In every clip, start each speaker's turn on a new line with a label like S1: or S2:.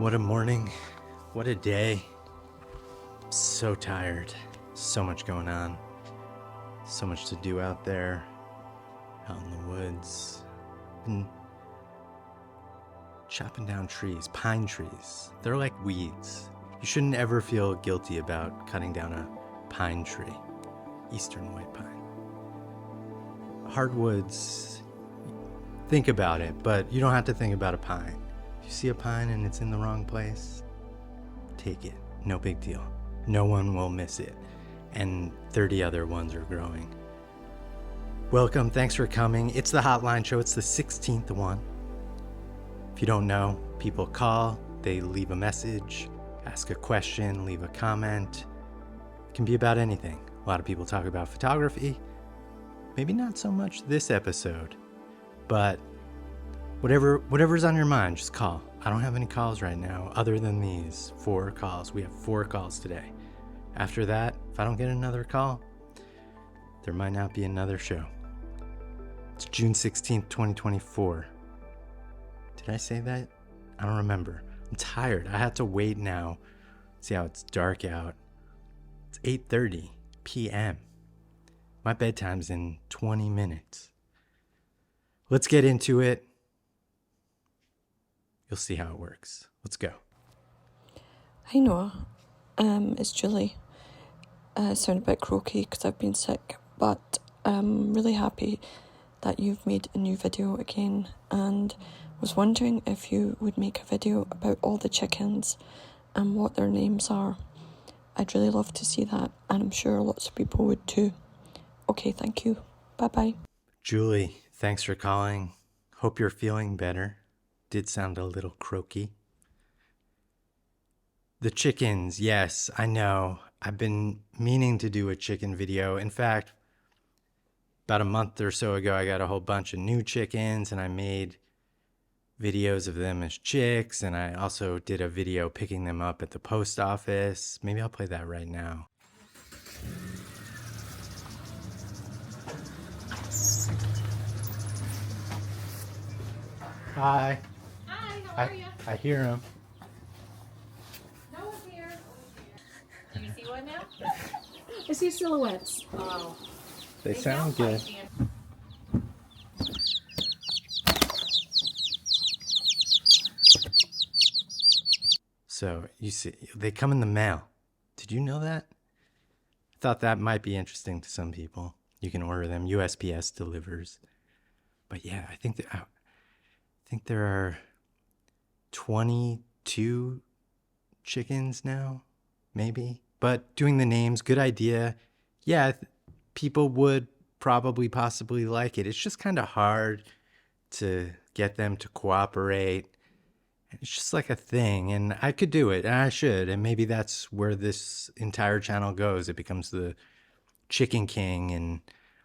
S1: What a morning. What a day. I'm so tired. So much going on. So much to do out there. Out in the woods. Been chopping down trees. Pine trees. They're like weeds. You shouldn't ever feel guilty about cutting down a pine tree. Eastern white pine. Hardwoods, think about it, but you don't have to think about a pine. If you see a pine and it's in the wrong place, take it. No big deal. No one will miss it. And 30 other ones are growing. Welcome. Thanks for coming. It's the Hotline Show. It's the 16th one. If you don't know, people call, they leave a message, ask a question, leave a comment. It can be about anything. A lot of people talk about photography. Maybe not so much this episode, but whatever's on your mind, just call. I don't have any calls right now other than these 4 calls. We have 4 calls today. After that, if I don't get another call, there might not be another show. It's June 16th, 2024. Did I say that? I don't remember. I'm tired. I have to wait now. See how it's dark out. It's 8:30 p.m. My bedtime's in 20 minutes. Let's get into it. You'll see how it works. Let's go.
S2: Hi Noah, it's Julie. I sound a bit croaky because I've been sick, but I'm really happy that you've made a new video again, and was wondering if you would make a video about all the chickens and what their names are. I'd really love to see that, and I'm sure lots of people would too. Okay, thank you. Bye-bye.
S1: Julie, thanks for calling. Hope you're feeling better. Did sound a little croaky. The chickens, yes, I know. I've been meaning to do a chicken video. In fact, about a month or so ago, I got a whole bunch of new chickens and I made videos of them as chicks, and I also did a video picking them up at the post office. Maybe I'll play that right now. Hi.
S3: Hi, how are you?
S1: I hear them.
S3: No one's here. Do you see one now? I see silhouettes. Oh.
S1: They sound good. So, you see, they come in the mail. Did you know that? I thought that might be interesting to some people. You can order them. USPS delivers. But yeah, I think there are 22 chickens now, maybe. But doing the names, good idea. Yeah, people would probably possibly like it. It's just kind of hard to get them to cooperate. It's just like a thing, and I could do it, and I should, and maybe that's where this entire channel goes. It becomes the Chicken King, and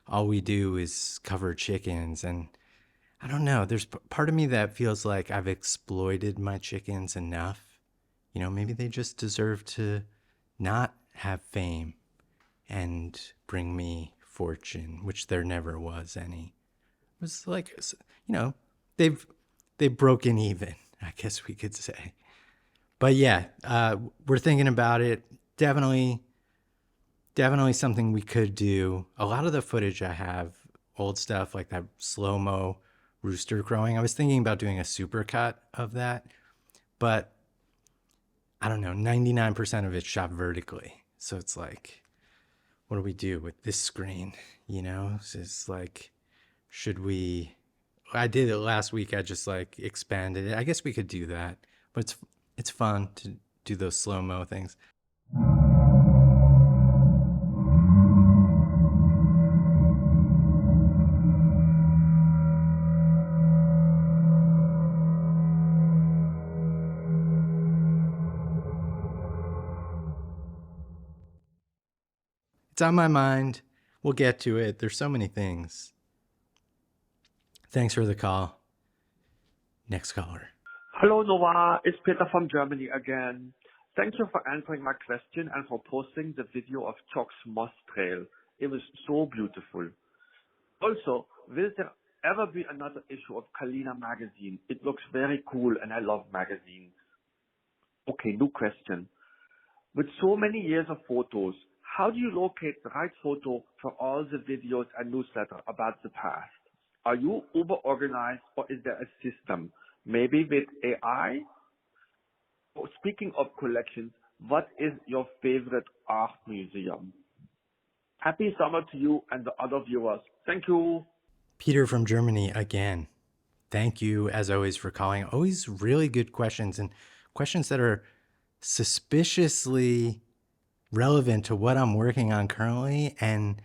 S1: all we do is cover chickens, and I don't know. There's part of me that feels like I've exploited my chickens enough. You know, maybe they just deserve to not have fame and bring me fortune, which there never was any. It was like, you know, they've broken even, I guess we could say. But yeah, we're thinking about it. Definitely something we could do. A lot of the footage I have, old stuff like that slow-mo rooster crowing. I was thinking about doing a supercut of that, but I don't know, 99% of it's shot vertically. So it's like, what do we do with this screen? You know, it's like, should we, I did it last week. I just like expanded it. I guess we could do that, but it's fun to do those slow-mo things. It's on my mind. We'll get to it. There's so many things. Thanks for the call. Next caller.
S4: Hello, Noah. It's Peter from Germany again. Thank you for answering my question and for posting the video of Chalk's Moss Trail. It was so beautiful. Also, will there ever be another issue of Kalina Magazine? It looks very cool and I love magazines. Okay, new question. With so many years of photos, how do you locate the right photo for all the videos and newsletters about the past? Are you over-organized or is there a system? Maybe with AI? Oh, speaking of collections, what is your favorite art museum? Happy summer to you and the other viewers. Thank you.
S1: Peter from Germany again. Thank you, as always, for calling. Always really good questions, and questions that are suspiciously relevant to what I'm working on currently. And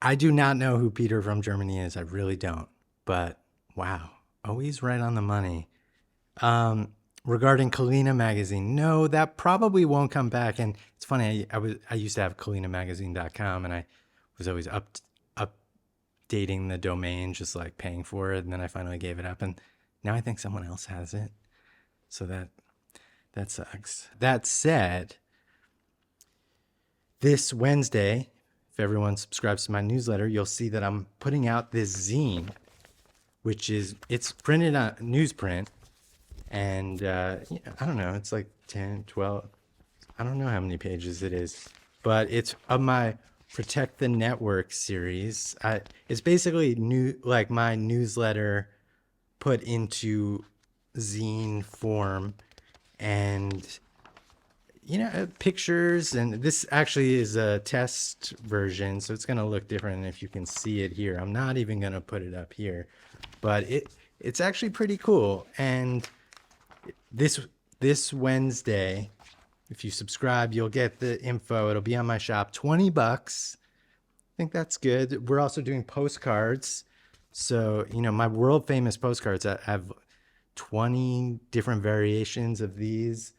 S1: I do not know who Peter from Germany is. I really don't. But wow, always right on the money. Regarding Kalina Magazine, no, that probably won't come back. And it's funny, I used to have KalinaMagazine.com, and I was always updating the domain, just like paying for it. And then I finally gave it up, and now I think someone else has it. So that sucks. That said, this Wednesday, if everyone subscribes to my newsletter, you'll see that I'm putting out this zine, which it's printed on newsprint. And I don't know, it's like 10, 12, I don't know how many pages it is, but it's of my Protect the Network series. It's basically like my newsletter put into zine form, and pictures. And this actually is a test version, so it's going to look different if you can see it here. I'm not even going to put it up here, but it's actually pretty cool. And this Wednesday, if you subscribe, you'll get the info. It'll be on my shop, $20. I think that's good. We're also doing postcards. So, my world famous postcards, I have 20 different variations of these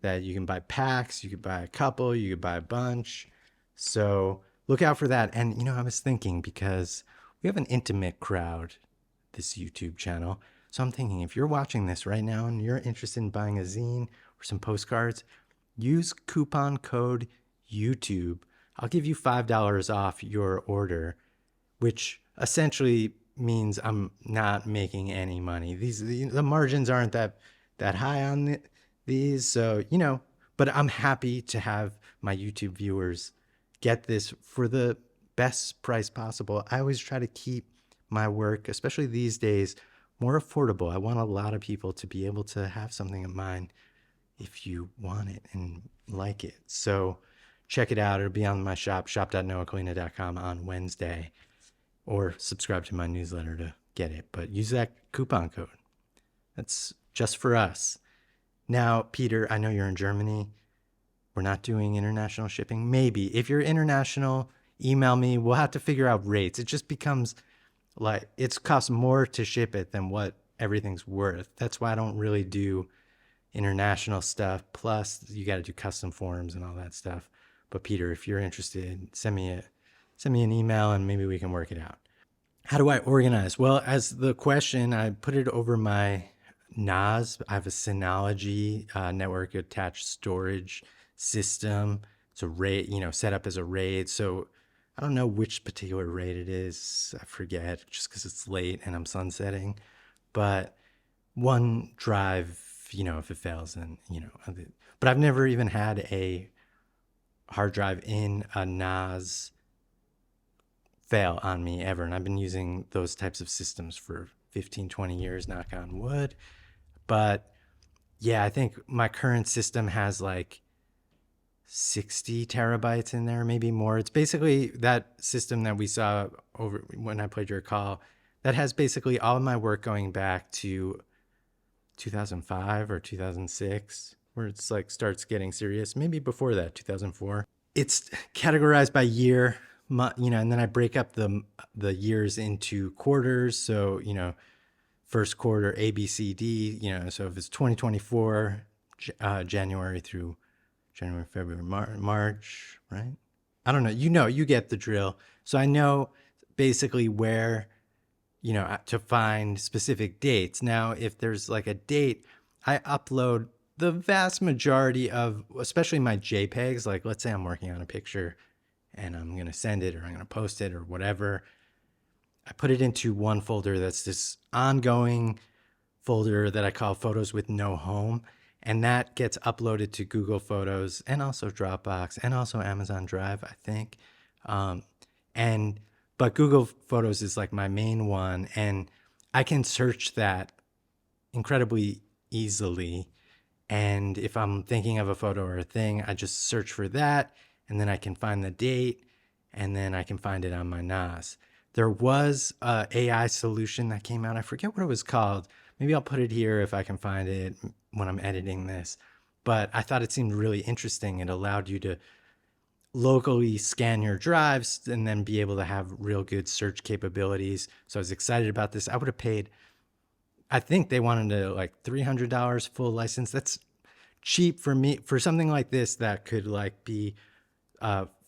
S1: that you can buy packs, you could buy a couple, you could buy a bunch. So look out for that. And, I was thinking, because we have an intimate crowd, this YouTube channel. So I'm thinking, if you're watching this right now and you're interested in buying a zine or some postcards, use coupon code YouTube. I'll give you $5 off your order, which essentially means I'm not making any money. The margins aren't that high on these, so but I'm happy to have my YouTube viewers get this for the best price possible. I always try to keep my work, especially these days, more affordable. I want a lot of people to be able to have something of mine if you want it and like it. So check it out. It'll be on my shop.noahkalina.com on Wednesday, or subscribe to my newsletter to get it. But use that coupon code. That's just for us. Now, Peter, I know you're in Germany. We're not doing international shipping. Maybe. If you're international, email me. We'll have to figure out rates. It just becomes like it costs more to ship it than what everything's worth. That's why I don't really do international stuff. Plus, you got to do custom forms and all that stuff. But Peter, if you're interested, send me an email and maybe we can work it out. How do I organize? Well, as the question, I put it over my NAS. I have a Synology network attached storage system. It's a RAID, set up as a RAID. So I don't know which particular RAID it is. I forget, just because it's late and I'm sunsetting. But OneDrive, if it fails, then, but I've never even had a hard drive in a NAS fail on me ever. And I've been using those types of systems for 15, 20 years, knock on wood. But yeah, I think my current system has like 60 terabytes in there, maybe more. It's basically that system that we saw over when I played your call. That has basically all of my work going back to 2005 or 2006, where it's like starts getting serious. Maybe before that, 2004. It's categorized by year, and then I break up the years into quarters. So, first quarter, A, B, C, D, so if it's 2024, January through January, February, March, right? I don't know. You get the drill. So I know basically where, to find specific dates. Now, if there's like a date, I upload the vast majority of, especially my JPEGs. Like, let's say I'm working on a picture and I'm going to send it or I'm going to post it or whatever. I put it into one folder that's this ongoing folder that I call Photos with No Home. And that gets uploaded to Google Photos and also Dropbox and also Amazon Drive, I think. Um, and but Google Photos is like my main one, and I can search that incredibly easily. And if I'm thinking of a photo or a thing, I just search for that, and then I can find the date, and then I can find it on my NAS. There was a AI solution that came out. I forget what it was called. Maybe I'll put it here if I can find it when I'm editing this. But I thought it seemed really interesting. It allowed you to locally scan your drives and then be able to have real good search capabilities. So I was excited about this. I would have paid, I think they wanted to like $300 full license. That's cheap for me for something like this that could like be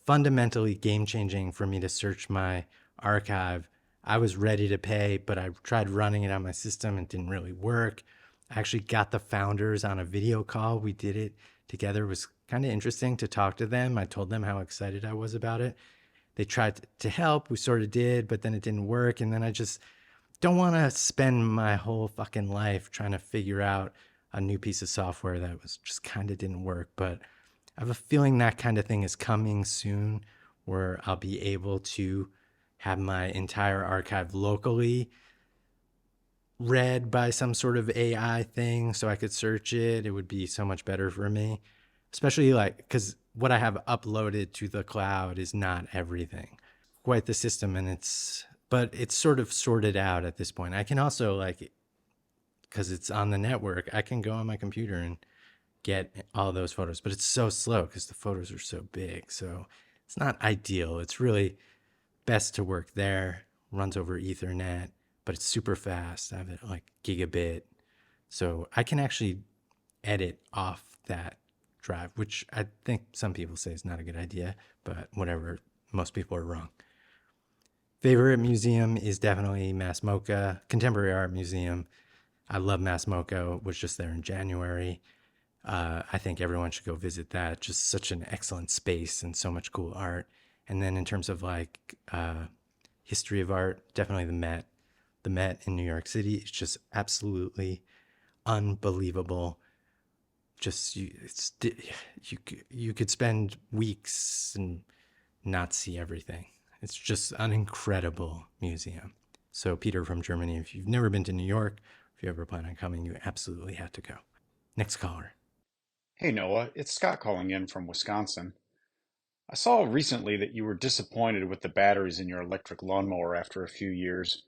S1: fundamentally game changing for me to search my archive. I was ready to pay, but I tried running it on my system and it didn't really work. I actually got the founders on a video call. We did it together. It was kind of interesting to talk to them. I told them how excited I was about it. They tried to help. We sort of did, but then it didn't work. And then I just don't want to spend my whole fucking life trying to figure out a new piece of software that was just kind of didn't work. But I have a feeling that kind of thing is coming soon, where I'll be able to have my entire archive locally read by some sort of AI thing so I could search it. It would be so much better for me, especially like because what I have uploaded to the cloud is not everything. Quite the system, and but it's sort of sorted out at this point. I can also like, because it's on the network, I can go on my computer and get all those photos, but it's so slow because the photos are so big. So it's not ideal. It's really best to work there, runs over Ethernet, but it's super fast. I have it like gigabit. So I can actually edit off that drive, which I think some people say is not a good idea, but whatever, most people are wrong. Favorite museum is definitely Mass MoCA, Contemporary Art Museum. I love Mass MoCA, was just there in January. I think everyone should go visit that. Just such an excellent space and so much cool art. And then in terms of like history of art, definitely the Met. The Met in New York City is just absolutely unbelievable. Just you could spend weeks and not see everything. It's just an incredible museum. So Peter from Germany, if you've never been to New York, if you ever plan on coming, you absolutely have to go. Next caller.
S5: Hey Noah, it's Scott calling in from Wisconsin. I saw recently that you were disappointed with the batteries in your electric lawnmower after a few years,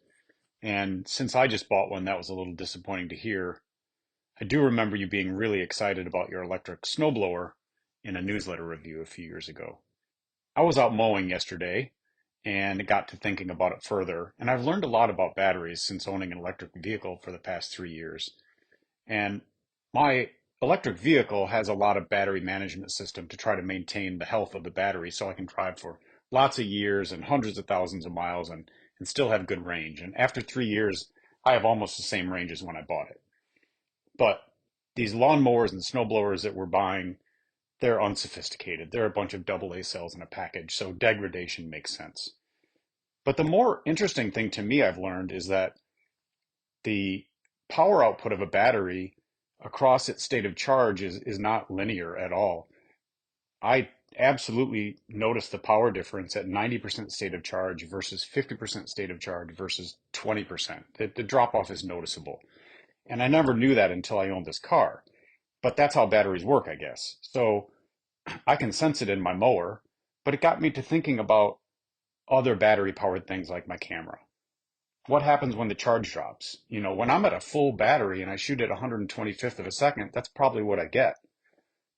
S5: and since I just bought one, that was a little disappointing to hear. I do remember you being really excited about your electric snowblower in a newsletter review a few years ago. I was out mowing yesterday and got to thinking about it further, and I've learned a lot about batteries since owning an electric vehicle for the past 3 years. And my electric vehicle has a lot of battery management system to try to maintain the health of the battery so I can drive for lots of years and hundreds of thousands of miles and still have good range. And after 3 years, I have almost the same range as when I bought it. But these lawnmowers and snowblowers that we're buying, they're unsophisticated. They're a bunch of AA cells in a package, so degradation makes sense. But the more interesting thing to me I've learned is that the power output of a battery across its state of charge is not linear at all. I absolutely notice the power difference at 90% state of charge versus 50% state of charge versus 20%. The drop off is noticeable. And I never knew that until I owned this car. But that's how batteries work, I guess. So I can sense it in my mower, but it got me to thinking about other battery powered things like my camera. What happens when the charge drops? You know, when I'm at a full battery and I shoot at 125th of a second, that's probably what I get.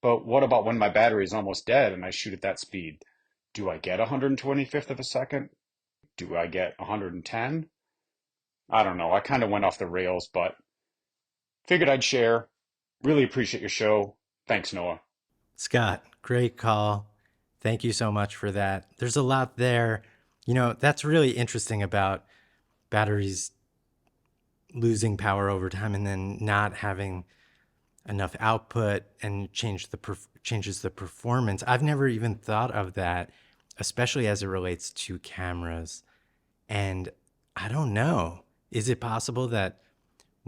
S5: But what about when my battery is almost dead and I shoot at that speed? Do I get 125th of a second? Do I get 110? I don't know. I kind of went off the rails, but figured I'd share. Really appreciate your show. Thanks, Noah.
S1: Scott, great call. Thank you so much for that. There's a lot there. You know, that's really interesting about batteries losing power over time and then not having enough output and changes the performance. I've never even thought of that, especially as it relates to cameras. And I don't know. Is it possible that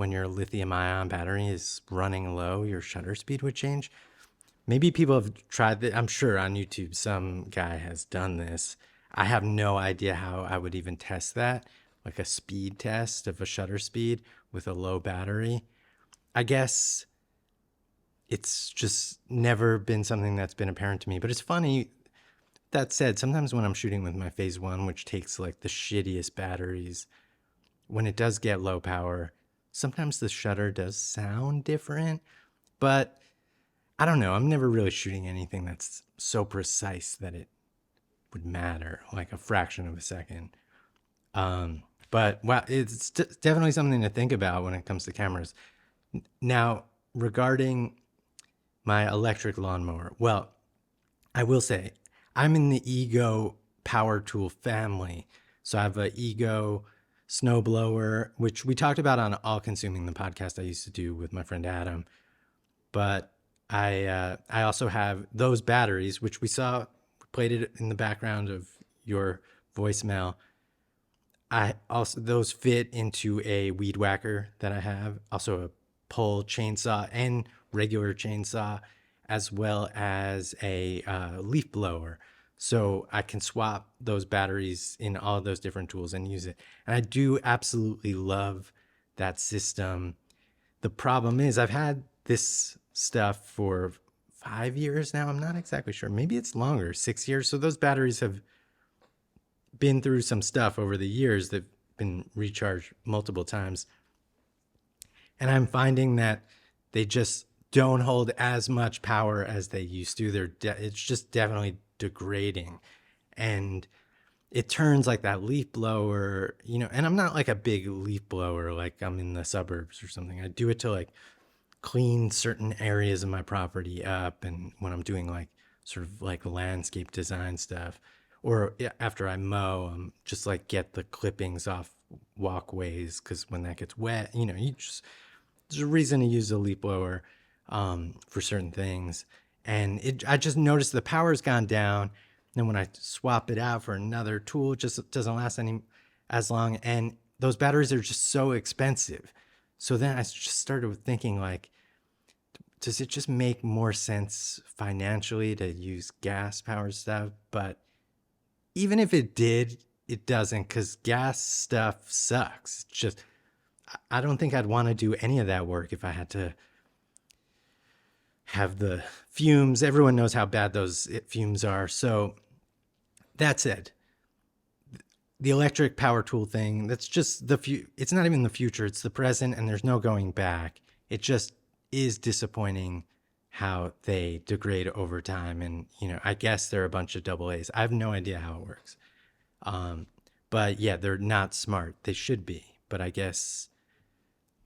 S1: when your lithium ion battery is running low, your shutter speed would change. Maybe people have tried that. I'm sure on YouTube some guy has done this. I have no idea how I would even test that, like a speed test of a shutter speed with a low battery. I guess it's just never been something that's been apparent to me. But it's funny. That said, sometimes when I'm shooting with my Phase 1, which takes like the shittiest batteries, when it does get low power, sometimes the shutter does sound different. But I don't know. I'm never really shooting anything that's so precise that it would matter, like a fraction of a second. But wow, it's definitely something to think about when it comes to cameras. Now, regarding my electric lawnmower, well, I will say I'm in the Ego power tool family. So I have an Ego snowblower, which we talked about on All Consuming, the podcast I used to do with my friend Adam. But I also have those batteries, which we played it in the background of your voicemail. I also, those fit into a weed whacker that I have, also a pole chainsaw and regular chainsaw, as well as a leaf blower. So I can swap those batteries in all of those different tools and use it. And I do absolutely love that system. The problem is I've had this stuff for 5 years now. I'm not exactly sure. Maybe it's longer, 6 years. So those batteries have been through some stuff over the years. They've been recharged multiple times. And I'm finding that they just don't hold as much power as they used to. It's just definitely degrading. And it turns like that leaf blower, and I'm not like a big leaf blower, like I'm in the suburbs or something. I do it to like clean certain areas of my property up, and when I'm doing like sort of like landscape design stuff, or after I mow, just like get the clippings off walkways, because when that gets wet, there's a reason to use a leaf blower for certain things. And I just noticed the power's gone down. And when I swap it out for another tool, it just doesn't last as long. And those batteries are just so expensive. So then I just started thinking, like, does it just make more sense financially to use gas powered stuff? But even if it did, it doesn't, because gas stuff sucks. It's just, I don't think I'd want to do any of that work if I had to have the fumes. Everyone knows how bad those fumes are. So that said, the electric power tool thing, that's just it's not even the future, it's the present, and there's no going back. It just is disappointing how they degrade over time. And, I guess they're a bunch of AA's. I have no idea how it works. But yeah, they're not smart. They should be, but I guess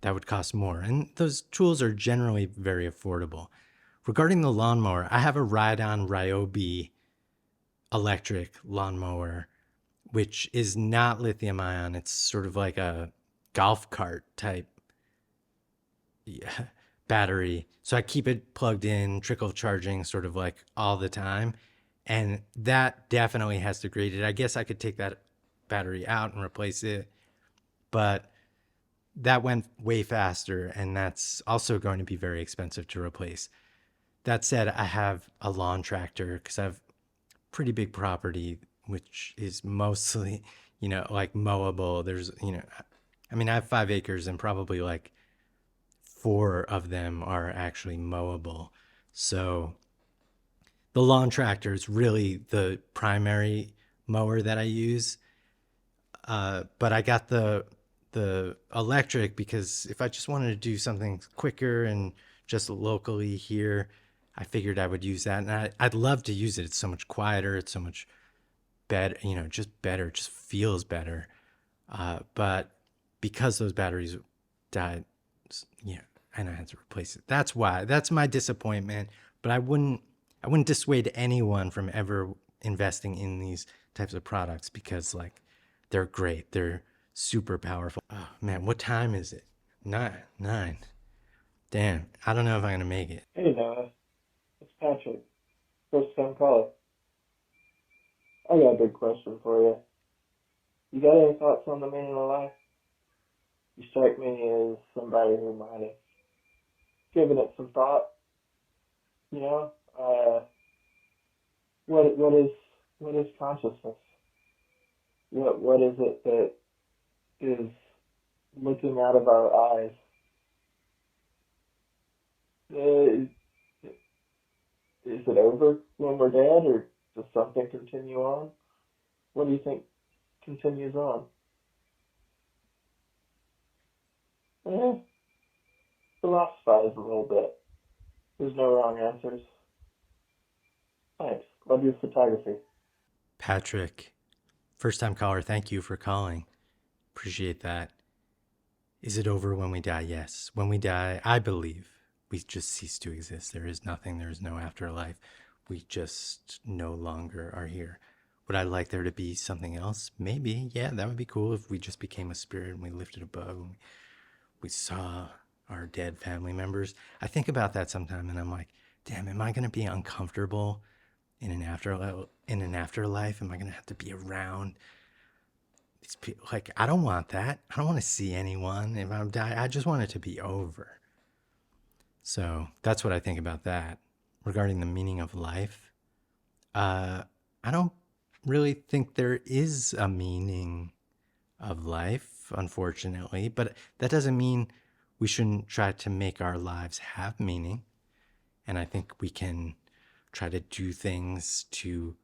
S1: that would cost more. And those tools are generally very affordable. Regarding the lawnmower, I have a Ride-On Ryobi electric lawnmower, which is not lithium ion. It's sort of like a golf cart type battery. So I keep it plugged in, trickle charging sort of like all the time. And that definitely has degraded. I guess I could take that battery out and replace it, but that went way faster, and that's also going to be very expensive to replace. That said, I have a lawn tractor because I have pretty big property, which is mostly, like mowable. There's, I have 5 acres, and probably like 4 of them are actually mowable. So the lawn tractor is really the primary mower that I use. But I got the electric because if I just wanted to do something quicker and just locally here, I figured I would use that. And I'd love to use it. It's so much quieter. It's so much better, just better. It just feels better. But because those batteries died, and I had to replace it. That's why. That's my disappointment. But I wouldn't dissuade anyone from ever investing in these types of products because, like, they're great. They're super powerful. Oh man, what time is it? 9. Damn, I don't know if I'm gonna make it.
S6: Hey Noah, it's Patrick, first time caller. I got a big question for you. You got any thoughts on the meaning of life? You strike me as somebody who might have given it some thought. You know, what what is consciousness? What is it that is looking out of our eyes? Uh, is it over when we're dead, or does something continue on? What do you think continues on? Eh, philosophize a little bit. There's no wrong answers. Thanks. Love your photography.
S1: Patrick, first time caller, thank you for calling. Appreciate that. Is it over when we die? Yes. When we die, I believe we just cease to exist. There is nothing, there is no afterlife. We just no longer are here. Would I like there to be something else? Maybe. Yeah, that would be cool if we just became a spirit and we lifted above and we saw our dead family members. I think about that sometime and I'm like, damn, am I going to be uncomfortable in an afterlife? Am I going to have to be around these people? Like, I don't want that. I don't want to see anyone. If I'm dying, I just want it to be over. So that's what I think about that. Regarding the meaning of life, I don't really think there is a meaning of life, unfortunately, but that doesn't mean we shouldn't try to make our lives have meaning. And I think we can try to do things to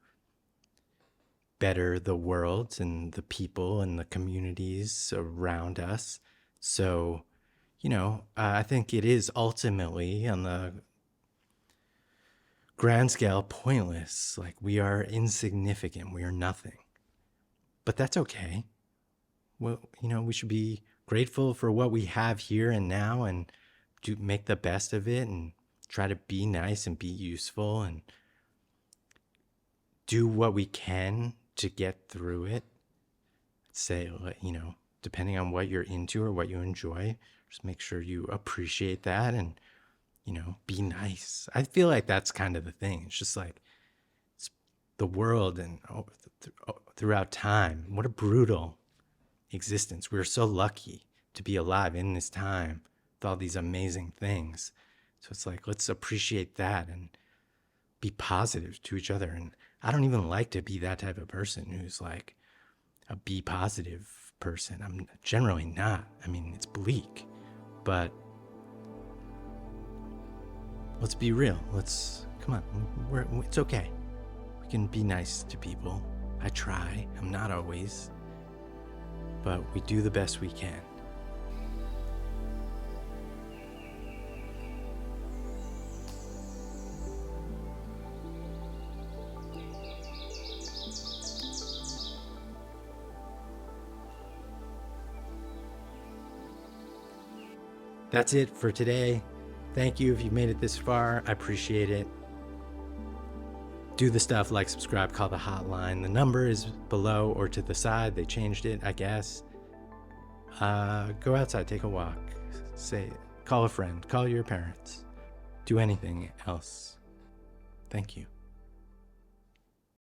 S1: better the world and the people and the communities around us. So, I think it is ultimately on the grand scale pointless. Like, we are insignificant. We are nothing. But that's okay. Well, we should be grateful for what we have here and now and make the best of it and try to be nice and be useful and do what we can to get through it. Say, depending on what you're into or what you enjoy, just make sure you appreciate that and, be nice. I feel like that's kind of the thing. It's just like it's the world and throughout time. What a brutal existence. We're so lucky to be alive in this time with all these amazing things. So it's like, let's appreciate that and be positive to each other. And I don't even like to be that type of person who's like a be positive person. I'm generally not. I mean, it's bleak, but let's be real. Come on. It's okay. We can be nice to people. I try. I'm not always, but we do the best we can. That's it for today. Thank you if you've made it this far. I appreciate it. Do the stuff like subscribe, call the hotline. The number is below or to the side. They changed it, I guess. Go outside, take a walk. Call a friend, call your parents. Do anything else. Thank you.